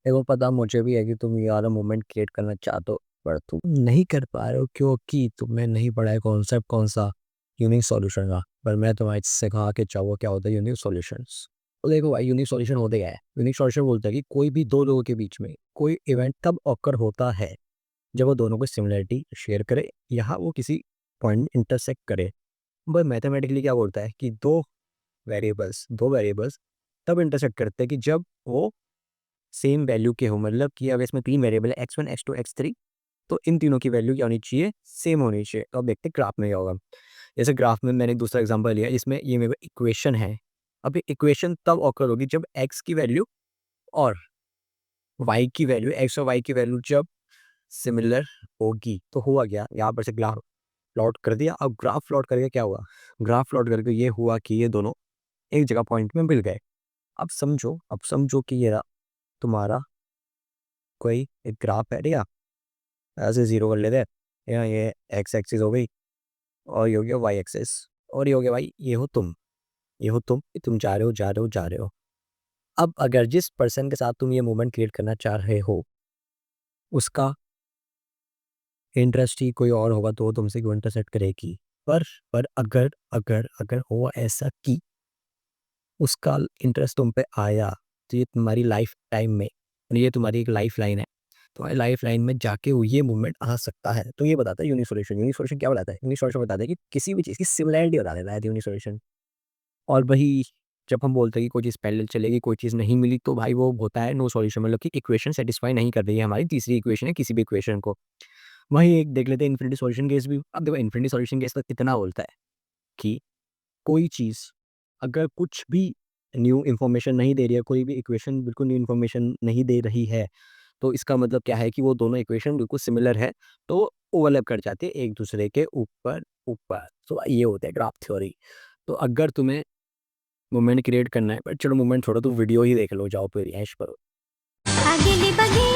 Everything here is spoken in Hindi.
देखो पता मुझे भी है कि तुम ये वाला मोमेंट क्रिएट करना चाहते हो, पर तुम नहीं कर पा रहे हो क्योंकि तुमने नहीं पढ़ा है कॉन्सेप्ट कौन सा, यूनिक सॉल्यूशन का। पर मैं तुम्हें सिखा के चाहूँगा क्या होता है यूनिक सॉल्यूशंस। तो देखो भाई, यूनिक सॉल्यूशन होते क्या है? यूनिक सॉल्यूशन बोलता है कि कोई भी दो लोगों के बीच में कोई इवेंट तब ऑकर होता है जब वो दोनों को सिमिलरिटी शेयर करे या वो किसी पॉइंट इंटरसेक्ट करे। भाई मैथमेटिकली क्या बोलता है कि दो वेरिएबल्स तब इंटरसेक्ट करते हैं कि जब वो सेम वैल्यू के हो। मतलब कि अगर इसमें 3 वेरिएबल है x1 x2 x3, तो इन तीनों की वैल्यू क्या होनी चाहिए? सेम होनी चाहिए। तो अब देखते हैं ग्राफ में क्या होगा। जैसे ग्राफ में मैंने एक दूसरा एग्जांपल लिया, इसमें ये मेरे इक्वेशन है। अब ये इक्वेशन तब ऑकर होगी जब x की वैल्यू और x और y की वैल्यू जब सिमिलर होगी। तो हुआ क्या, यहाँ पर से ग्राफ प्लॉट कर दिया। अब ग्राफ प्लॉट करके क्या हुआ? ग्राफ प्लॉट करके ये हुआ कि ये दोनों एक जगह पॉइंट में मिल गए। अब समझो कि ये रहा तुम्हारा कोई एक ग्राफ है, ठीक है? ऐसे जीरो कर लेते हैं। यहाँ ये एक्स एक्सिस हो गई और ये हो गया वाई एक्सिस, और ये हो गया भाई, ये हो तुम जा रहे हो जा रहे हो जा रहे हो। अब अगर जिस पर्सन के साथ तुम ये मोमेंट क्रिएट करना चाह रहे हो उसका इंटरेस्ट ही कोई और होगा तो वो तुमसे क्यों इंटरसेक्ट करेगी? पर अगर अगर अगर हुआ ऐसा कि उसका इंटरेस्ट तुम पे आया, तो ये तुम्हारी लाइफ टाइम में, और ये तुम्हारी एक लाइफ लाइन है, तुम्हारी लाइफ लाइन में जाके वो ये मूवमेंट आ सकता है। तो ये बताता है यूनिक सॉल्यूशन। यूनिक सॉल्यूशन क्या बताता है? यूनिक सॉल्यूशन बताता है कि किसी भी चीज़ की सिमिलैरिटी बता देता है यूनिक सॉल्यूशन। और वही जब हम बोलते हैं कि कोई चीज़ पैरेलल चलेगी, कोई चीज़ नहीं मिली, तो भाई वो होता है नो सॉल्यूशन। मतलब कि इक्वेशन सेटिस्फाई नहीं कर रही है हमारी तीसरी इक्वेशन है किसी भी इक्वेशन को। वहीं एक देख लेते हैं इन्फिनिटी सॉल्यूशन केस भी। अब देखो इन्फिनिटी सॉल्यूशन केस तक कितना बोलता है कि कोई चीज़ अगर कुछ भी न्यू इन्फॉर्मेशन नहीं दे रही है, कोई भी इक्वेशन बिल्कुल न्यू इन्फॉर्मेशन नहीं दे रही है, तो इसका मतलब क्या है कि वो दोनों इक्वेशन बिल्कुल सिमिलर है, तो ओवरलैप कर जाते हैं एक दूसरे के ऊपर ऊपर। तो ये होता है ग्राफ थ्योरी। तो अगर तुम्हें मोमेंट क्रिएट करना है, पर चलो मोमेंट छोड़ो, तो वीडियो ही देख लो, जाओ फिर ऐश करो। आगे ले बगे